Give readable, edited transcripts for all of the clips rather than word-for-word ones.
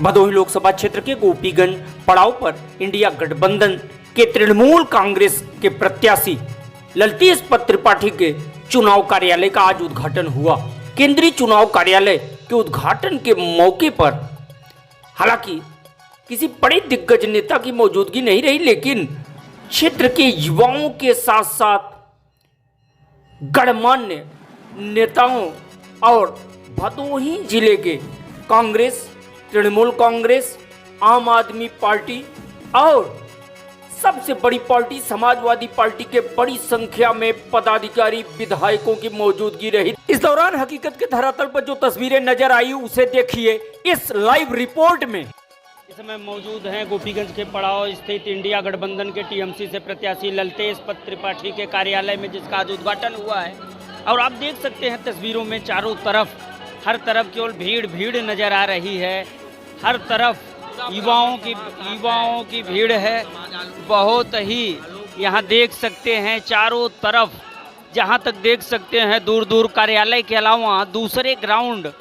भदोही लोकसभा क्षेत्र के गोपीगंज पड़ाव पर इंडिया गठबंधन के तृणमूल कांग्रेस के प्रत्याशी ललतेश त्रिपाठी के चुनाव कार्यालय का आज उद्घाटन हुआ। केंद्रीय चुनाव कार्यालय के उद्घाटन के मौके पर हालांकि किसी बड़े दिग्गज नेता की मौजूदगी नहीं रही, लेकिन क्षेत्र के युवाओं के साथ साथ गणमान्य नेताओं और भदोही जिले के कांग्रेस, तृणमूल कांग्रेस, आम आदमी पार्टी और सबसे बड़ी पार्टी समाजवादी पार्टी के बड़ी संख्या में पदाधिकारी, विधायकों की मौजूदगी रही। इस दौरान हकीकत के धरातल पर जो तस्वीरें नजर आई उसे देखिए इस लाइव रिपोर्ट में। इस समय मौजूद हैं गोपीगंज के पड़ाव स्थित इंडिया गठबंधन के टीएमसी से प्रत्याशी ललतेश त्रिपाठी के कार्यालय में, जिसका आज उद्घाटन हुआ है। और आप देख सकते हैं तस्वीरों में चारों तरफ, हर तरफ केवल भीड़ नजर आ रही है। हर तरफ युवाओं की भीड़ है, बहुत ही यहाँ देख सकते हैं चारों तरफ, जहाँ तक देख सकते हैं दूर दूर कार्यालय के अलावा दूसरे ग्राउंड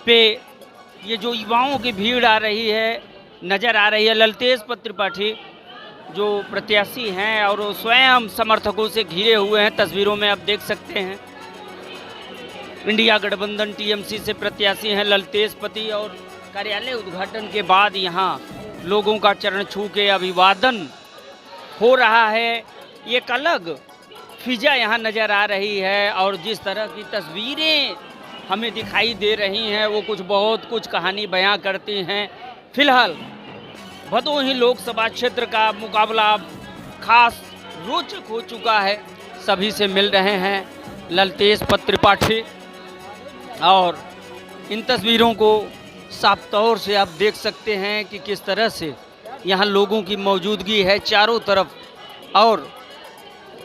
पे ये जो युवाओं की भीड़ आ रही है नज़र आ रही है। ललतेश त्रिपाठी जो प्रत्याशी हैं और वो स्वयं समर्थकों से घिरे हुए हैं, तस्वीरों में आप देख सकते हैं। इंडिया गठबंधन टीएमसी से प्रत्याशी हैं ललतेश पति, और कार्यालय उद्घाटन के बाद यहाँ लोगों का चरण छू के अभिवादन हो रहा है। एक अलग फिजा यहाँ नज़र आ रही है और जिस तरह की तस्वीरें हमें दिखाई दे रही हैं वो बहुत कुछ कहानी बयां करती हैं। फिलहाल भदोही लोकसभा क्षेत्र का मुकाबला खास रोचक हो चुका है। सभी से मिल रहे हैं ललतेश त्रिपाठी, और इन तस्वीरों को साफ तौर से आप देख सकते हैं कि किस तरह से यहाँ लोगों की मौजूदगी है चारों तरफ। और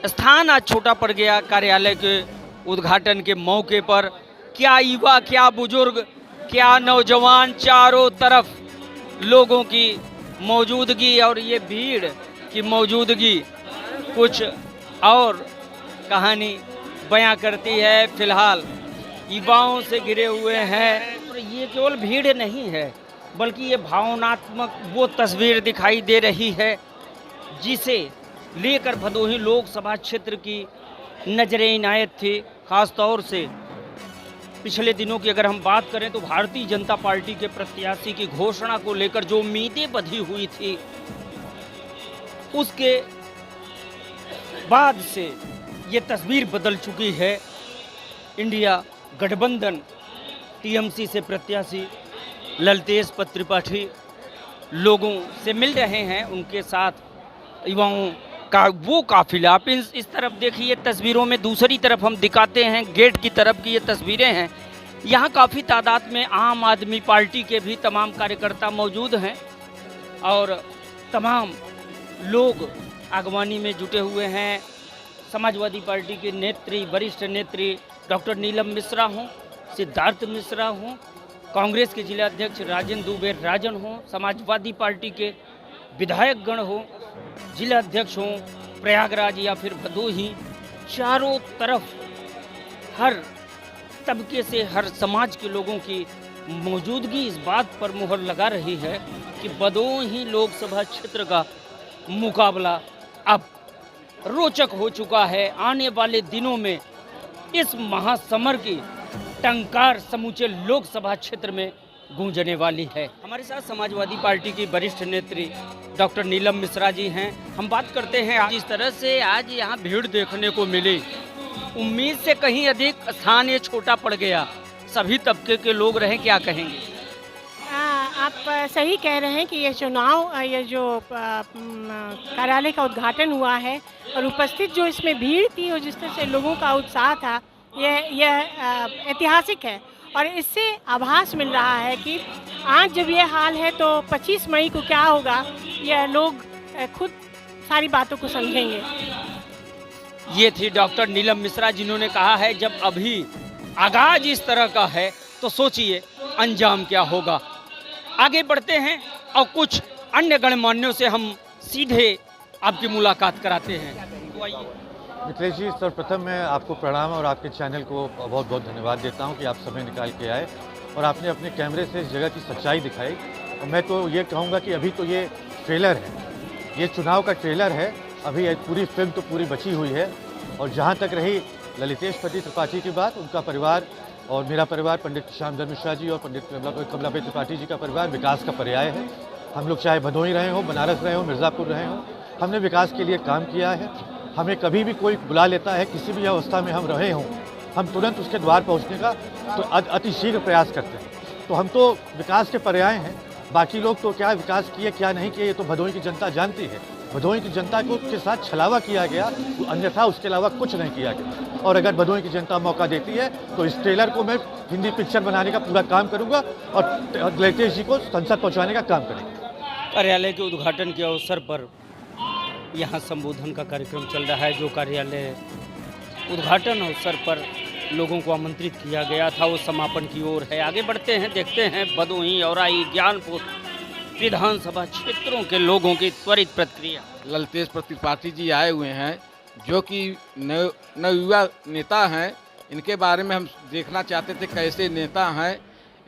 स्थान आज छोटा पड़ गया कार्यालय के उद्घाटन के मौके पर। क्या युवा, क्या बुजुर्ग, क्या नौजवान, चारों तरफ लोगों की मौजूदगी और ये भीड़ की मौजूदगी कुछ और कहानी बयां करती है। फिलहाल युवाओं से घिरे हुए हैं। ये केवल भीड़ नहीं है बल्कि ये भावनात्मक वो तस्वीर दिखाई दे रही है जिसे लेकर भदोही लोकसभा क्षेत्र की नजरें इनायत थी। खास तौर से पिछले दिनों की अगर हम बात करें तो भारतीय जनता पार्टी के प्रत्याशी की घोषणा को लेकर जो उम्मीदें बंधी हुई थी, उसके बाद से ये तस्वीर बदल चुकी है। इंडिया गठबंधन टीएमसी से प्रत्याशी ललतेश त्रिपाठी लोगों से मिल रहे हैं, उनके साथ युवाओं का वो काफिला। आप इस तरफ देखिए तस्वीरों में, दूसरी तरफ हम दिखाते हैं गेट की तरफ की ये तस्वीरें हैं। यहाँ काफ़ी तादाद में आम आदमी पार्टी के भी तमाम कार्यकर्ता मौजूद हैं और तमाम लोग आगवानी में जुटे हुए हैं। समाजवादी पार्टी के नेत्री, वरिष्ठ नेत्री डॉक्टर नीलम मिश्रा हों, सिद्धार्थ मिश्रा हों, कांग्रेस के जिला अध्यक्ष राजेंद्र दुबे राजन हों, समाजवादी पार्टी के विधायक गण हों, जिला अध्यक्ष हों, प्रयागराज या फिर भदोही, चारों तरफ हर तबके से, हर समाज के लोगों की मौजूदगी इस बात पर मुहर लगा रही है कि भदोही लोकसभा क्षेत्र का मुकाबला अब रोचक हो चुका है। आने वाले दिनों में इस महासमर की टंकार समूचे लोकसभा क्षेत्र में गूंजने वाली है। हमारे साथ समाजवादी पार्टी की वरिष्ठ नेत्री डॉक्टर नीलम मिश्रा जी हैं। हम बात करते हैं जिस तरह से आज यहाँ भीड़ देखने को मिली, उम्मीद से कहीं अधिक स्थान ये छोटा पड़ गया, सभी तबके के लोग रहे, क्या कहेंगे? आप सही कह रहे हैं कि ये चुनाव, ये जो कार्यालय का उद्घाटन हुआ है और उपस्थित जो इसमें भीड़ थी और जिस तरह से लोगों का उत्साह था, यह ऐतिहासिक है। और इससे आभास मिल रहा है कि आज जब ये हाल है तो 25 मई को क्या होगा, यह लोग खुद सारी बातों को समझेंगे। ये थी डॉक्टर नीलम मिश्रा, जिन्होंने कहा है जब अभी आगाज इस तरह का है तो सोचिए अंजाम क्या होगा। आगे बढ़ते हैं और कुछ अन्य गणमान्यों से हम सीधे आपकी मुलाकात कराते हैं। मिथिलेश जी, सर्वप्रथम मैं आपको प्रणाम और आपके चैनल को बहुत बहुत धन्यवाद देता हूं कि आप समय निकाल के आए और आपने अपने कैमरे से इस जगह की सच्चाई दिखाई। और मैं तो ये कहूँगा कि अभी तो ये ट्रेलर है, ये चुनाव का ट्रेलर है, अभी ये पूरी फिल्म तो पूरी बची हुई है। और जहाँ तक रही ललितेश पति त्रिपाठी की बात, उनका परिवार और मेरा परिवार, पंडित श्यामधर मिश्रा जी और पंडित कमलापति त्रिपाठी जी का परिवार विकास का पर्याय है। हम लोग चाहे भदोही रहे हो, बनारस रहे हो, मिर्ज़ापुर रहे हो, हमने विकास के लिए काम किया है। हमें कभी भी कोई बुला लेता है, किसी भी अवस्था में हम रहे हों, हम तुरंत उसके द्वार पहुंचने का तो अति शीघ्र प्रयास करते हैं। तो हम तो विकास के पर्याय हैं, बाकी लोग तो क्या विकास किए क्या नहीं किए ये तो भदोही की जनता जानती है। भदोही की जनता को के साथ छलावा किया गया, अन्यथा उसके अलावा कुछ नहीं किया गया। और अगर भदोही की जनता मौका देती है तो इस ट्रेलर को मैं हिंदी पिक्चर बनाने का पूरा काम करूँगा और ललितेश जी को संसद पहुँचाने का काम करेंगे। कार्यालय के उद्घाटन के अवसर पर यहाँ संबोधन का कार्यक्रम चल रहा है। जो कार्यालय उद्घाटन अवसर पर लोगों को आमंत्रित किया गया था वो समापन की ओर है। आगे बढ़ते हैं, देखते हैं भदोही, औराई, ज्ञानपुर विधानसभा क्षेत्रों के लोगों की त्वरित प्रतिक्रिया। ललितेश त्रिपाठी जी आए हुए हैं जो कि नवयुवा नेता हैं। इनके बारे में हम देखना चाहते थे कैसे नेता हैं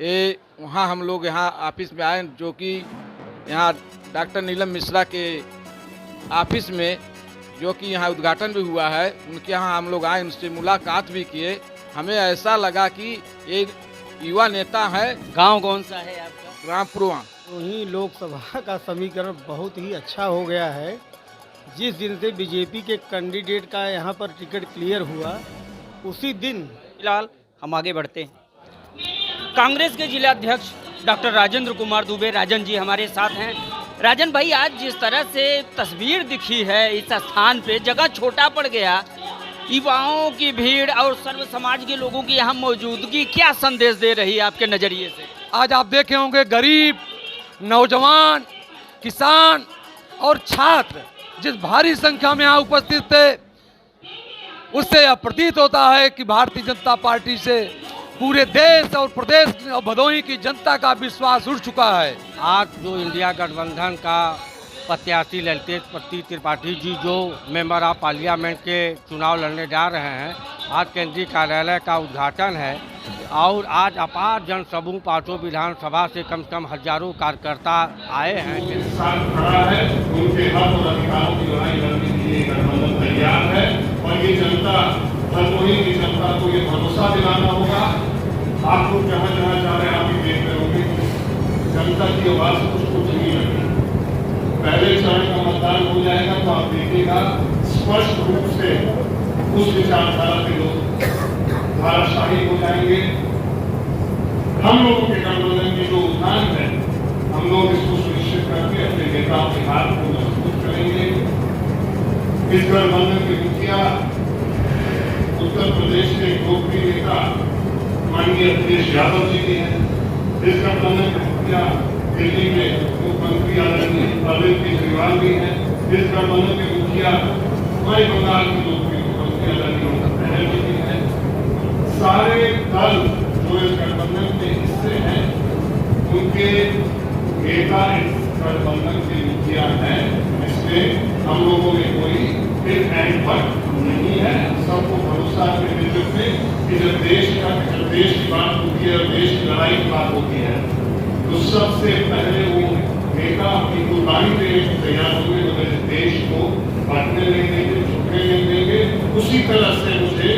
ये। वहाँ हम लोग यहाँ ऑफिस में आए जो कि यहाँ डॉक्टर नीलम मिश्रा के ऑफिस में जो कि यहाँ उद्घाटन भी हुआ है, उनके यहाँ हम लोग आए, उनसे मुलाकात भी किए। हमें ऐसा लगा कि ये युवा नेता है। गांव कौन सा है आपका? रामपुरवा। वहीं लोकसभा का समीकरण बहुत ही अच्छा हो गया है। जिस दिन से बीजेपी के कैंडिडेट का यहाँ पर टिकट क्लियर हुआ उसी दिन। फिलहाल हम आगे बढ़ते हैं। कांग्रेस के जिला अध्यक्ष डॉक्टर राजेंद्र कुमार दुबे, राजन जी हमारे साथ हैं। राजन भाई, आज जिस तरह से तस्वीर दिखी है इस स्थान पे, जगह छोटा पड़ गया, युवाओं की भीड़ और सर्व समाज के लोगों की यहाँ मौजूदगी क्या संदेश दे रही है आपके नज़रिए से? आज आप देखे होंगे गरीब, नौजवान, किसान और छात्र जिस भारी संख्या में यहाँ उपस्थित थे, उससे यह प्रतीत होता है कि भारतीय जनता पार्टी से पूरे देश और प्रदेश और भदोही की जनता का विश्वास उठ चुका है। आज जो इंडिया गठबंधन का प्रत्याशी ललितेश पति त्रिपाठी जी जो मेंबर ऑफ पार्लियामेंट के चुनाव लड़ने जा रहे हैं, आज केंद्रीय कार्यालय का उद्घाटन है और आज अपार जनसमूह पांचों विधानसभा से कम हजारों कार्यकर्ता आए हैं। साथ खड़ा है, उनके हक और अधिकारों की लड़ाई लड़ने के लिए गठबंधन तैयार है और ये जनता, भदोही की जनता को ये भरोसा दिलाना होगा। आप लोग जहाँ जहाँ जा रहे हैं आप भी देख रहे होंगे, जनता की आवाज कुछ नहीं लगी। पहले चरण का मतदान हो जाएगा तो आप देखिएगा स्पष्ट रूप से उस विचारधारा के लोग धाराशाही हो जाएंगे। हम लोगों के गठबंधन की जो उद्यान है, हम लोग इसको सुनिश्चित करके अपने नेताओं के हाथ को मजबूत करेंगे। इस गठबंधन के मुखिया उत्तर प्रदेश के लोकप्रिय नेता माननीय अखिलेश यादव जी भी हैं। इस गठबंधन के मुखिया दिल्ली में मुख्यमंत्री आदरणीय अरविंद केजरीवाल भी हैं। इस गठबंधन के मुखिया मध्य बंगाल के लोकप्रिय मुख्यमंत्री आदरणीय ममता बनर्जी भी हैं। सारे दल जो इस गठबंधन के हिस्से हैं, उनके नेता इस गठबंधन के मुखिया हैं। इसमें हम लोगों में कोई फिर एंड पर नहीं है। सबको भरोसा है नेतृत्व में कि जब देश की बात होती है और देश की लड़ाई की बात होती है तो सबसे पहले वो नेता अपनी कुर्बानी देने को तैयार होंगे, मगर इस देश को बांटने नहीं देंगे, झुकने नहीं देंगे। उसी तरह से मुझे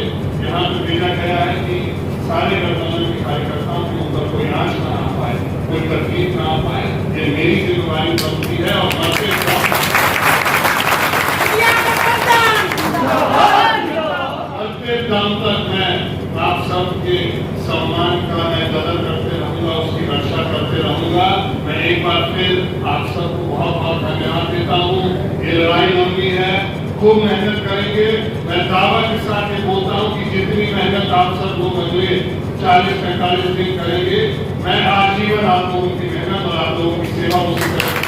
यहाँ पर भेजा गया है कि सारे गठबंधन के कार्यकर्ताओं के ऊपर कोई आंच ना आ पाए, कोई तकलीफ ना आ पाए। ये मेरी जिम्मेवारी बनती है और दाम तक मैं आप सबके सम्मान का मैं कदर करते रहूंगा, उसकी रक्षा करते रहूंगा। मैं एक बार फिर आप सबको बहुत बहुत धन्यवाद देता हूँ। ये लड़ाई लंबी है, खूब मेहनत करेंगे। मैं दावा के साथ ये बोलता हूँ कि जितनी मेहनत आप सब लोग अगले 40-45 दिन करेंगे, मैं आजीवन आप लोगों की मेहनत और आप लोगों की सेवा उसी तरह